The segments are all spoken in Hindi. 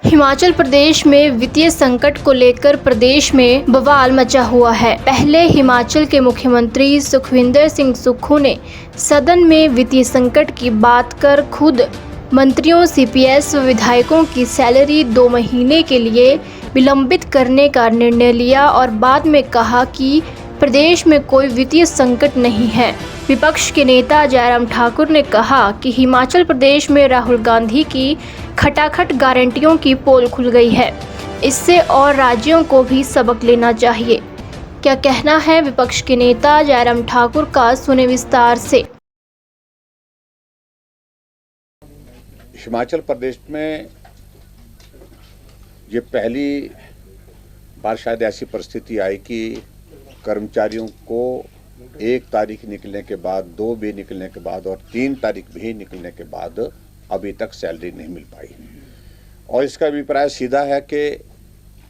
हिमाचल प्रदेश में वित्तीय संकट को लेकर प्रदेश में बवाल मचा हुआ है। पहले हिमाचल के मुख्यमंत्री सुखविंदर सिंह सुक्खू ने सदन में वित्तीय संकट की बात कर खुद मंत्रियों, सीपीएस व विधायकों की सैलरी 2 महीने के लिए विलंबित करने का निर्णय लिया और बाद में कहा कि प्रदेश में कोई वित्तीय संकट नहीं है। विपक्ष के नेता जयराम ठाकुर ने कहा कि हिमाचल प्रदेश में राहुल गांधी की खटाखट गारंटियों की पोल खुल गई है। इससे और राज्यों को भी सबक लेना चाहिए। क्या कहना है विपक्ष के नेता जयराम ठाकुर का, सुने विस्तार से। हिमाचल प्रदेश में ये पहली बार शायद ऐसी परिस्थिति आई कि कर्मचारियों को 1 तारीख निकलने के बाद, 2 भी निकलने के बाद और 3 तारीख भी निकलने के बाद अभी तक सैलरी नहीं मिल पाई। और इसका अभिप्राय सीधा है कि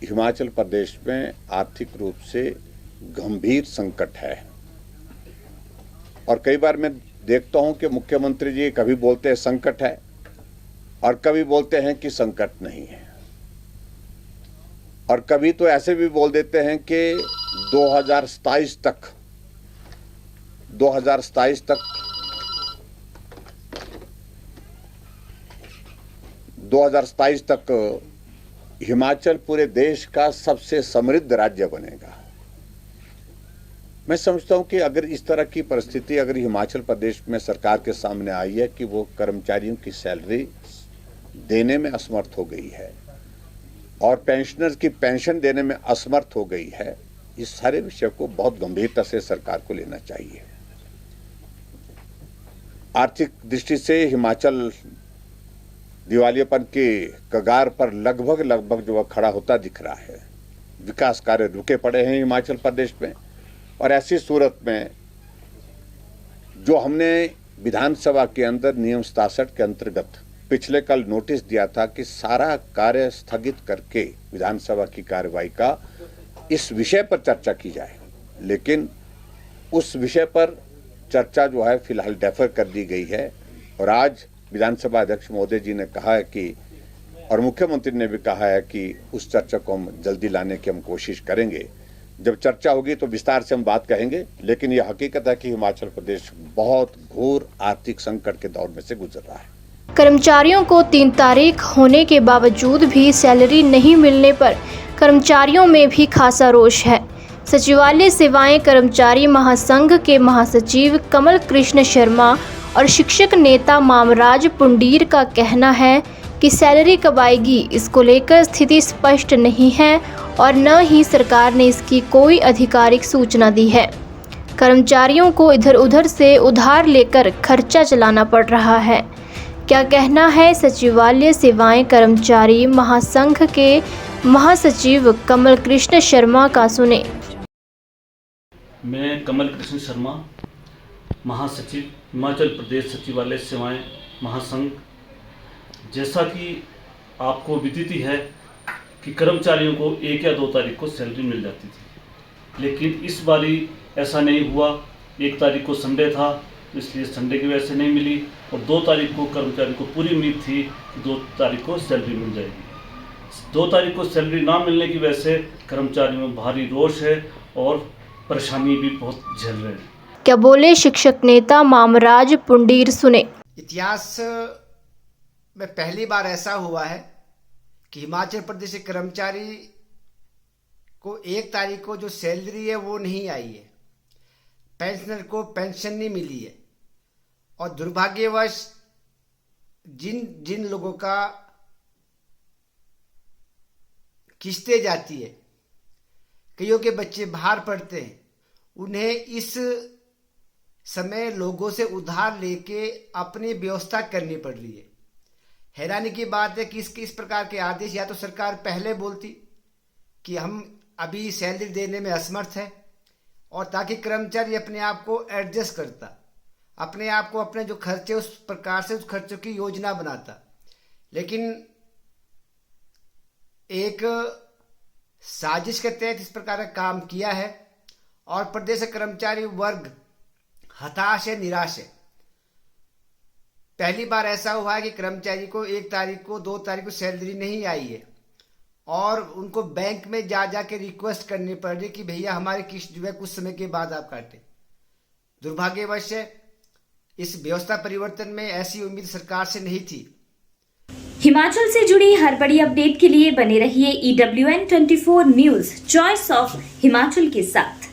हिमाचल प्रदेश में आर्थिक रूप से गंभीर संकट है। और कई बार मैं देखता हूं कि मुख्यमंत्री जी कभी बोलते हैं संकट है और कभी बोलते हैं कि संकट नहीं है, और कभी तो ऐसे भी बोल देते हैं कि 2027 तक हिमाचल पूरे देश का सबसे समृद्ध राज्य बनेगा। मैं समझता हूं कि अगर इस तरह की परिस्थिति अगर हिमाचल प्रदेश में सरकार के सामने आई है कि वो कर्मचारियों की सैलरी देने में असमर्थ हो गई है और पेंशनर्स की पेंशन देने में असमर्थ हो गई है, इस सारे विषय को बहुत गंभीरता से सरकार को लेना चाहिए। आर्थिक दृष्टि से हिमाचल दिवालियापन के कगार पर लगभग जो खड़ा होता दिख रहा है। विकास कार्य रुके पड़े हैं हिमाचल प्रदेश में, और ऐसी सूरत में जो हमने विधानसभा के अंदर नियम 67 के अंतर्गत पिछले कल नोटिस दिया था कि सारा कार्य स्थगित करके विधानसभा की कार्यवाही का इस विषय पर चर्चा की जाए, लेकिन उस विषय पर चर्चा जो है फिलहाल डेफर कर दी गई है। और आज विधानसभा अध्यक्ष महोदय जी ने कहा है कि, और मुख्यमंत्री ने भी कहा है कि उस चर्चा को हम जल्दी लाने की हम कोशिश करेंगे। जब चर्चा होगी तो विस्तार से हम बात कहेंगे, लेकिन यह हकीकत है कि हिमाचल प्रदेश बहुत घोर आर्थिक संकट के दौर में से गुजर रहा है। कर्मचारियों को 3 तारीख होने के बावजूद भी सैलरी नहीं मिलने पर कर्मचारियों में भी खासा रोष है। सचिवालय सेवाएं कर्मचारी महासंघ के महासचिव कमल कृष्ण शर्मा और शिक्षक नेता मामराज पुंडीर का कहना है कि सैलरी कब आएगी, इसको लेकर स्थिति स्पष्ट नहीं है और न ही सरकार ने इसकी कोई आधिकारिक सूचना दी है। कर्मचारियों को इधर उधर से उधार लेकर खर्चा चलाना पड़ रहा है। क्या कहना है सचिवालय सेवाएं कर्मचारी महासंघ के महासचिव कमल कृष्ण शर्मा का, सुने। मैं कमल कृष्ण शर्मा, महासचिव हिमाचल प्रदेश सचिवालय सेवाएं महासंघ। जैसा कि आपको विदित ही है कि कर्मचारियों को 1 या 2 तारीख को सैलरी मिल जाती थी, लेकिन इस बारी ऐसा नहीं हुआ। 1 तारीख को संडे था, इसलिए संडे की वजह से नहीं मिली, और 2 तारीख को कर्मचारियों को पूरी उम्मीद थी कि 2 तारीख को सैलरी मिल जाएगी। 2 तारीख को सैलरी ना मिलने की वजह से कर्मचारियों में भारी रोष है और परेशानी भी बहुत झेल रहे हैं। क्या बोले शिक्षक नेता मामराज पुंडीर, सुने। इतिहास में पहली बार ऐसा हुआ है कि हिमाचल प्रदेश के कर्मचारी को 1 तारीख को जो सैलरी है वो नहीं आई है, पेंशनर को पेंशन नहीं मिली है। और दुर्भाग्यवश जिन लोगों का किस्तें जाती है, कईयों के बच्चे बाहर पढ़ते हैं, उन्हें इस समय लोगों से उधार लेके अपनी व्यवस्था करनी पड़ रही है। हैरानी की बात है कि इस प्रकार के आदेश या तो सरकार पहले बोलती कि हम अभी सैलरी देने में असमर्थ है, और ताकि कर्मचारी अपने आप को एडजस्ट करता, अपने आप को अपने जो खर्चे उस प्रकार से उस खर्चों की योजना बनाता। लेकिन एक साजिश के तहत इस प्रकार का काम किया है और प्रदेश कर्मचारी वर्ग हताश है, निराश है। पहली बार ऐसा हुआ है कि कर्मचारी को 1 तारीख को 2 तारीख को सैलरी नहीं आई है और उनको बैंक में जा के रिक्वेस्ट करनी पड़ रही कि भैया हमारी किस्त जो है कुछ समय के बाद आप काटें। दुर्भाग्यवश इस व्यवस्था परिवर्तन में ऐसी उम्मीद सरकार से नहीं थी। हिमाचल से जुड़ी हर बड़ी अपडेट के लिए बने रहिए EWN24 news choice of Himachal के साथ।